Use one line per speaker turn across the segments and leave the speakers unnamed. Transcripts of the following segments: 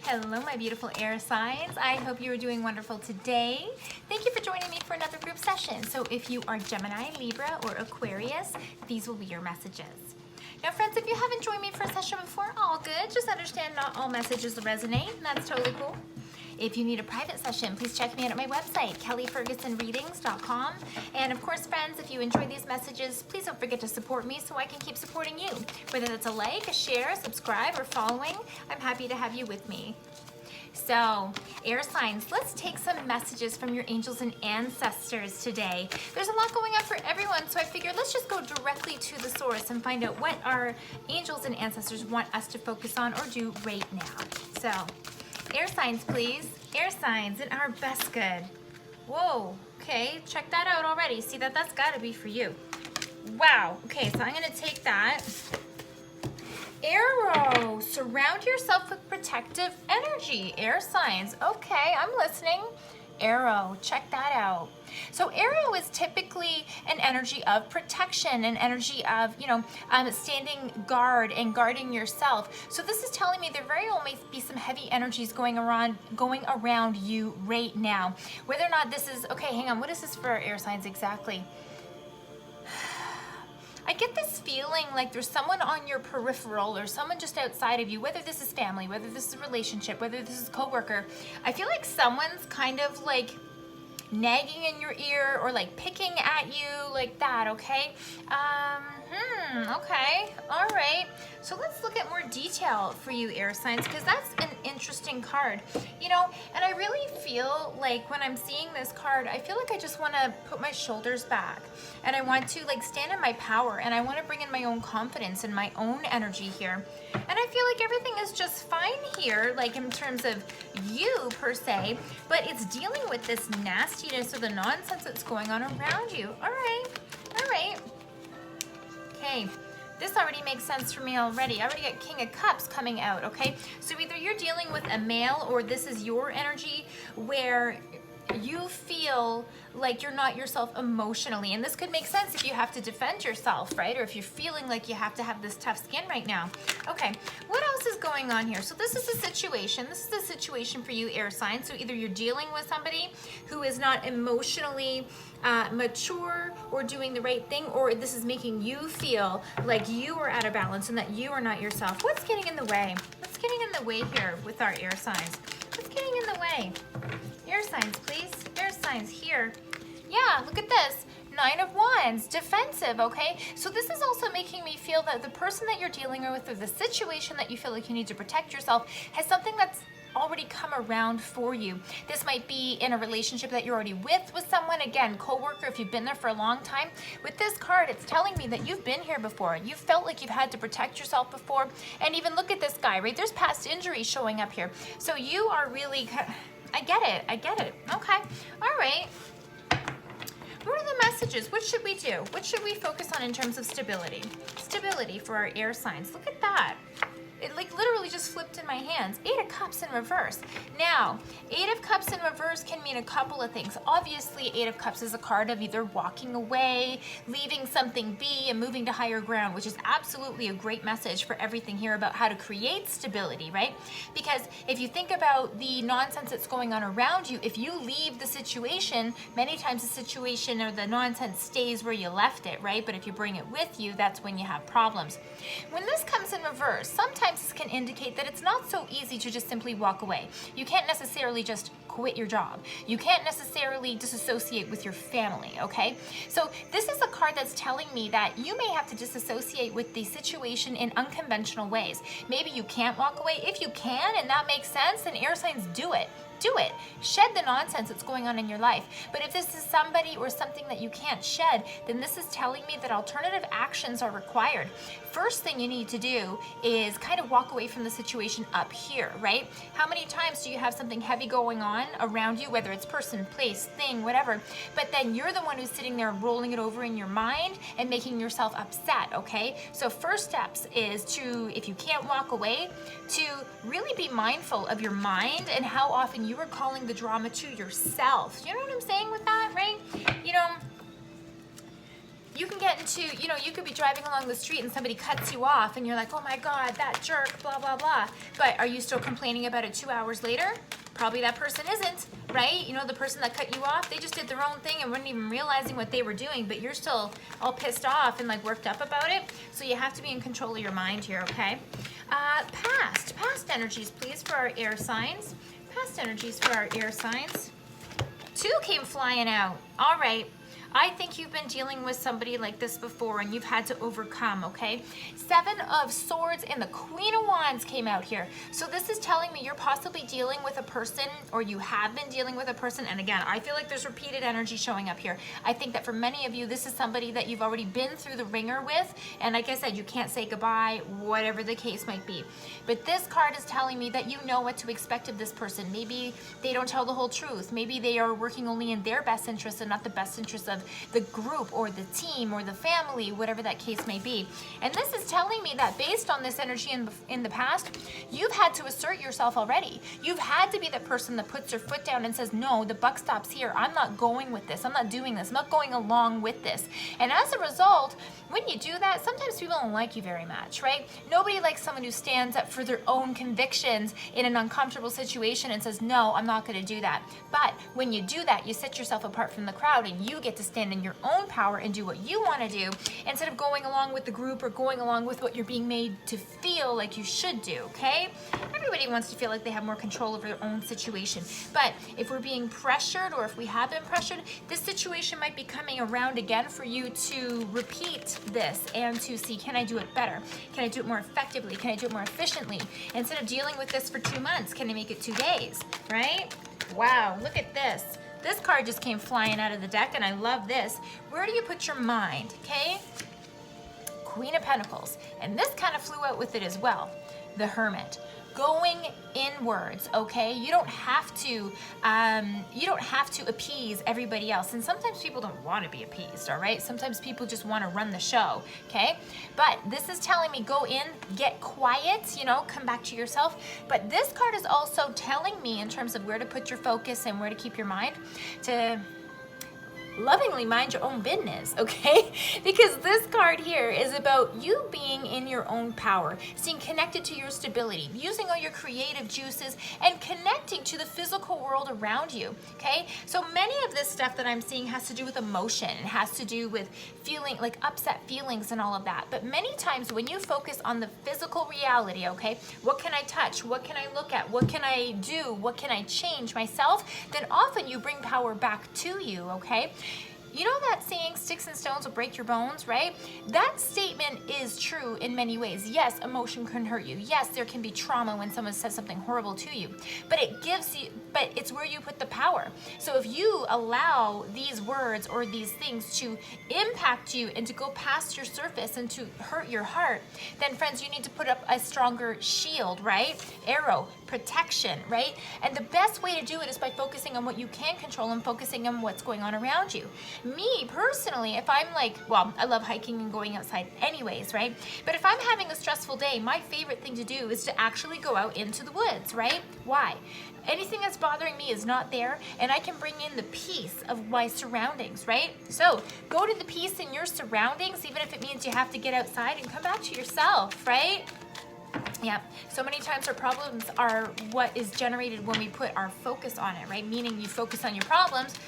Hello, my beautiful air signs. I hope you are doing wonderful today. Thank you for joining me for another group session. So if you are Gemini, Libra, or Aquarius, these will be your messages. Now, friends, if you haven't joined me for a session before, all good. Just understand not all messages resonate, and that's totally cool. If you need a private session, please check me out at my website, kellyfergusonreadings.com. And of course, friends, if you enjoy these messages, please don't forget to support me so I can keep supporting you. Whether that's a like, a share, a subscribe, or following, I'm happy to have you with me. So, air signs, let's take some messages from your angels and ancestors today. There's a lot going on for everyone, so I figured let's just go directly to the source and find out what our angels and ancestors want us to focus on or do right now. So, air signs, please. Air signs in our best good. Whoa, okay, check that out already. See that's gotta be for you. Wow, okay, so I'm gonna take that. Arrow, surround yourself with protective energy. Air signs, okay, I'm listening. Arrow, check that out. So arrow is typically an energy of protection, an energy of, standing guard and guarding yourself. So this is telling me there very well may be some heavy energies going around you right now. Whether or not this is, okay, hang on, what is this for our air signs exactly? I get this feeling like there's someone on your peripheral or someone just outside of you, whether this is family, whether this is a relationship, whether this is a coworker. I feel like someone's kind of like nagging in your ear or like picking at you like that, okay? Okay, all right. So let's look at more detail for you, air signs, because that's an interesting card. And I really feel like when I'm seeing this card, I feel like I just want to put my shoulders back and I want to like stand in my power and I want to bring in my own confidence and my own energy here. And I feel like everything is just fine here, like in terms of you per se, but it's dealing with this nastiness or the nonsense that's going on around you. All right. Okay, this already makes sense for me already. I already got King of Cups coming out, okay? So either you're dealing with a male or this is your energy where you feel like you're not yourself emotionally. And this could make sense if you have to defend yourself, right? Or if you're feeling like you have to have this tough skin right now. Okay, what else is going on here? So this is a situation. This is a situation for you, air signs. So either you're dealing with somebody who is not emotionally mature or doing the right thing, or this is making you feel like you are out of balance and that you are not yourself. What's getting in the way? What's getting in the way here with our air signs? What's getting in the way? Air signs, please. Air signs here. Yeah, look at this. 9 of Wands, defensive, okay? So this is also making me feel that the person that you're dealing with or the situation that you feel like you need to protect yourself has something that's already come around for you. This might be in a relationship that you're already with someone, again, co-worker, if you've been there for a long time. With this card, it's telling me that you've been here before. You've felt like you've had to protect yourself before. And even look at this guy, right? There's past injury showing up here. So you are really, I get it. Okay, all right. What are the messages? What should we do? What should we focus on in terms of stability? Stability for our air signs. Look at that. It like literally just flipped in my hands. 8 of Cups in reverse. Now, 8 of Cups in reverse can mean a couple of things. Obviously, 8 of Cups is a card of either walking away, leaving something be, and moving to higher ground, which is absolutely a great message for everything here about how to create stability, right? Because if you think about the nonsense that's going on around you, if you leave the situation, many times the situation or the nonsense stays where you left it, right? But if you bring it with you, that's when you have problems. When this comes in reverse, sometimes this can indicate that it's not so easy to just simply walk away. You can't necessarily just quit your job. You can't necessarily disassociate with your family, okay? So this is a card that's telling me that you may have to disassociate with the situation in unconventional ways. Maybe you can't walk away. If you can and that makes sense, then air signs, do it. Do it. Shed the nonsense that's going on in your life. But if this is somebody or something that you can't shed, then this is telling me that alternative actions are required. First thing you need to do is kind of walk away from the situation up here, right? How many times do you have something heavy going on around you, whether it's person, place, thing, whatever, but then you're the one who's sitting there rolling it over in your mind and making yourself upset, okay? So first steps is to, if you can't walk away, to really be mindful of your mind and how often you are calling the drama to yourself. You know what I'm saying with that, right? you can get into, you know, you could be driving along the street and somebody cuts you off and you're like, oh my God, that jerk, blah, blah, blah. But are you still complaining about it 2 hours later? Probably that person isn't, right? You know, the person that cut you off, they just did their own thing and weren't even realizing what they were doing, but you're still all pissed off and like worked up about it. So you have to be in control of your mind here, okay? Past energies, please, for our air signs. Past energies for our air signs. 2 came flying out. All right. I think you've been dealing with somebody like this before and you've had to overcome, okay? 7 of Swords and the Queen of Wands came out here. So this is telling me you're possibly dealing with a person, or you have been dealing with a person. And again, I feel like there's repeated energy showing up here. I think that for many of you, this is somebody that you've already been through the ringer with. And like I said, you can't say goodbye, whatever the case might be. But this card is telling me that you know what to expect of this person. Maybe they don't tell the whole truth. Maybe they are working only in their best interest and not the best interest of the group or the team or the family, whatever that case may be. And this is telling me that based on this energy in the past, you've had to assert yourself already. You've had to be the person that puts their foot down and says, no, the buck stops here. I'm not going with this. I'm not doing this. I'm not going along with this. And as a result, when you do that, sometimes people don't like you very much, right? Nobody likes someone who stands up for their own convictions in an uncomfortable situation and says, no, I'm not going to do that. But when you do that, you set yourself apart from the crowd and you get to stand in your own power and do what you want to do instead of going along with the group or going along with what you're being made to feel like you should do, okay? Everybody wants to feel like they have more control over their own situation. But if we're being pressured, or if we have been pressured, this situation might be coming around again for you to repeat this and to see, can I do it better? Can I do it more effectively? Can I do it more efficiently? Instead of dealing with this for 2 months, can I make it 2 days, right? Wow, look at this. This card just came flying out of the deck, and I love this. Where do you put your mind, okay? Queen of Pentacles. And this kind of flew out with it as well. The Hermit. Going inwards, okay? You don't have to appease everybody else. And sometimes people don't want to be appeased, all right? Sometimes people just want to run the show, okay? But this is telling me go in, get quiet, you know, come back to yourself. But this card is also telling me in terms of where to put your focus and where to keep your mind, to lovingly mind your own business, okay? Because this card here is about you being in your own power, staying connected to your stability, using all your creative juices and connecting to the physical world around you, okay? So many of this stuff that I'm seeing has to do with emotion. It has to do with feeling like upset feelings and all of that. But many times when you focus on the physical reality, okay, what can I touch? What can I look at? What can I do? What can I change myself? Then often you bring power back to you, okay? You know that saying, sticks and stones will break your bones, right? That statement is true in many ways. Yes, emotion can hurt you. Yes, there can be trauma when someone says something horrible to you, but it's where you put the power. So if you allow these words or these things to impact you and to go past your surface and to hurt your heart, then friends, you need to put up a stronger shield, right? Arrow, protection, right? And the best way to do it is by focusing on what you can control and focusing on what's going on around you. Me personally, if I'm like, well, I love hiking and going outside anyways, right? But if I'm having a stressful day, my favorite thing to do is to actually go out into the woods, right? Why? Anything that's bothering me is not there, and I can bring in the peace of my surroundings, right? So go to the peace in your surroundings, even if it means you have to get outside and come back to yourself, right? Yeah, so many times our problems are what is generated when we put our focus on it, right? Meaning you focus on your problems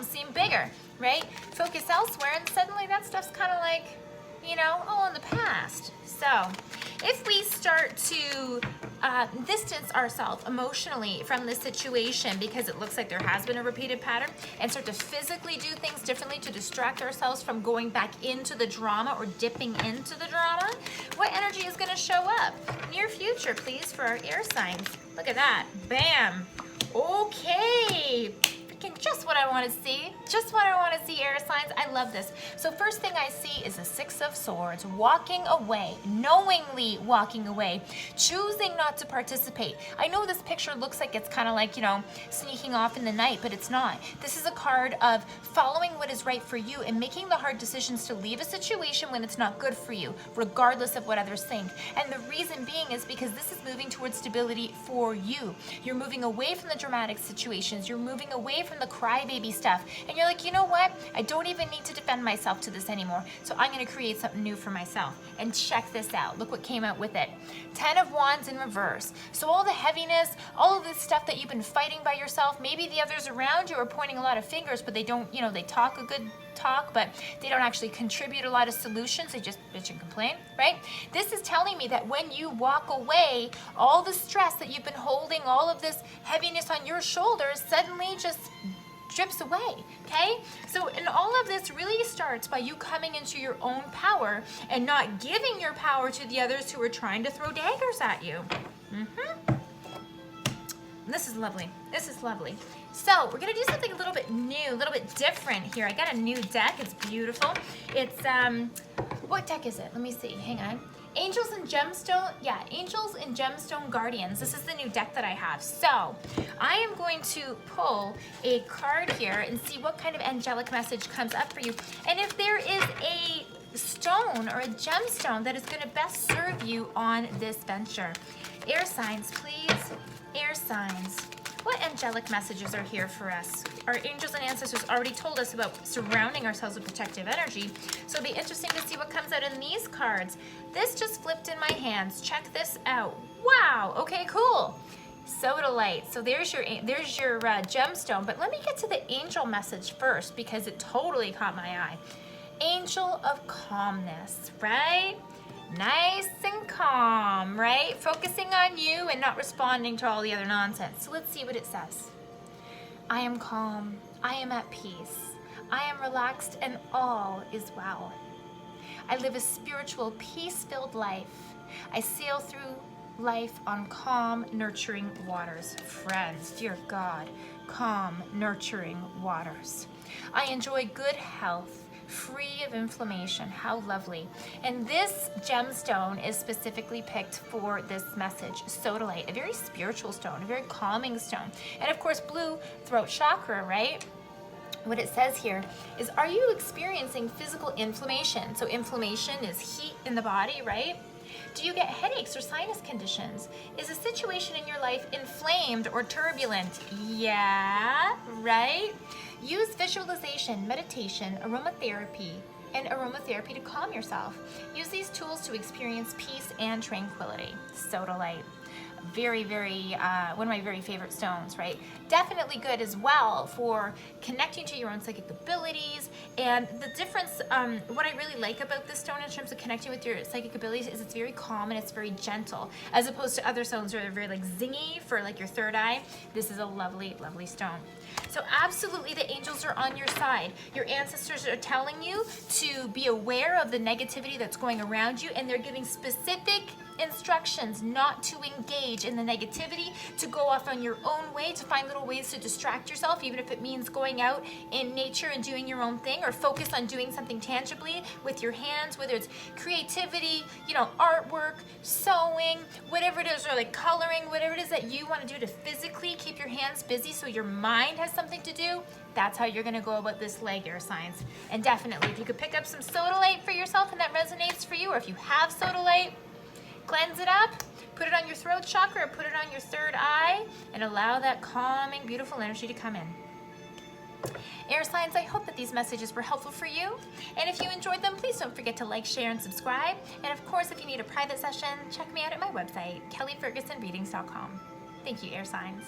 seem bigger, right? Focus elsewhere, and suddenly that stuff's kind of like, you know, all in the past. So if we start to distance ourselves emotionally from this situation because it looks like there has been a repeated pattern, and start to physically do things differently to distract ourselves from going back into the drama or dipping into the drama, what energy is going to show up? Near future, please, for our air signs. Look at that. Bam. Okay. Just what I want to see. Just what I want to see, air signs. I love this. So first thing I see is the 6 of Swords, walking away, knowingly walking away, choosing not to participate. I know this picture looks like it's kind of like, you know, sneaking off in the night, but it's not. This is a card of following what is right for you and making the hard decisions to leave a situation when it's not good for you, regardless of what others think. And the reason being is because this is moving towards stability for you. You're moving away from the dramatic situations. You're moving away from from the crybaby stuff. And you're like, you know what? I don't even need to defend myself to this anymore. So I'm gonna create something new for myself. And check this out. Look what came out with it. 10 of Wands in reverse. So all the heaviness, all of this stuff that you've been fighting by yourself, maybe the others around you are pointing a lot of fingers, but they don't, you know, they talk a good talk, but they don't actually contribute a lot of solutions. They just bitch and complain, right? This is telling me that when you walk away, all the stress that you've been holding, all of this heaviness on your shoulders suddenly just drips away, okay? So, and all of this really starts by you coming into your own power and not giving your power to the others who are trying to throw daggers at you. This is lovely. This is lovely. So we're gonna do something a little bit new, a little bit different here. I got a new deck. It's beautiful. It's what deck is it? Let me see. Hang on. Angels and Gemstone. Yeah, Angels and Gemstone Guardians. This is the new deck that I have. So I am going to pull a card here and see what kind of angelic message comes up for you, and if there is a stone or a gemstone that is going to best serve you on this venture. Air signs, please. Air signs. What angelic messages are here for us? Our angels and ancestors already told us about surrounding ourselves with protective energy. So it'll be interesting to see what comes out in these cards. This just flipped in my hands. Check this out. Wow. Okay, cool. Sodalite. So there's your gemstone. But let me get to the angel message first because it totally caught my eye. Angel of calmness, right? Nice and calm, right? Focusing on you and not responding to all the other nonsense. So let's see what it says. I am calm. I am at peace. I am relaxed and all is well. I live a spiritual, peace-filled life. I sail through life on calm, nurturing waters. Friends, dear God, calm, nurturing waters. I enjoy good health, free of inflammation. How lovely. And this gemstone is specifically picked for this message, sodalite, a very spiritual stone, a very calming stone. And of course, blue, throat chakra, right? What it says here is, are you experiencing physical inflammation? So inflammation is heat in the body, right? Do you get headaches or sinus conditions? Is a situation in your life inflamed or turbulent? Yeah, right? Use visualization, meditation, aromatherapy to calm yourself. Use these tools to experience peace and tranquility. Sodalite. Very, very, one of my very favorite stones, right? Definitely good as well for connecting to your own psychic abilities. And the difference, what I really like about this stone in terms of connecting with your psychic abilities is it's very calm and it's very gentle, as opposed to other stones where they're very like zingy for like your third eye. This is a lovely, lovely stone. So absolutely the angels are on your side. Your ancestors are telling you to be aware of the negativity that's going around you, and they're giving specific instructions not to engage in the negativity, to go off on your own way, to find little ways to distract yourself, even if it means going out in nature and doing your own thing, or focus on doing something tangibly with your hands, whether it's creativity, you know, artwork, sewing, whatever it is, or like coloring, whatever it is that you want to do to physically keep your hands busy so your mind has something to do. That's how you're going to go about this leg, air signs. And definitely, if you could pick up some sodalite for yourself and that resonates for you, or if you have sodalite, cleanse it up, put it on your throat chakra, or put it on your third eye, and allow that calming, beautiful energy to come in. Air signs, I hope that these messages were helpful for you. And if you enjoyed them, please don't forget to like, share, and subscribe. And of course, if you need a private session, check me out at my website, kellyfergusonreadings.com. Thank you, air signs.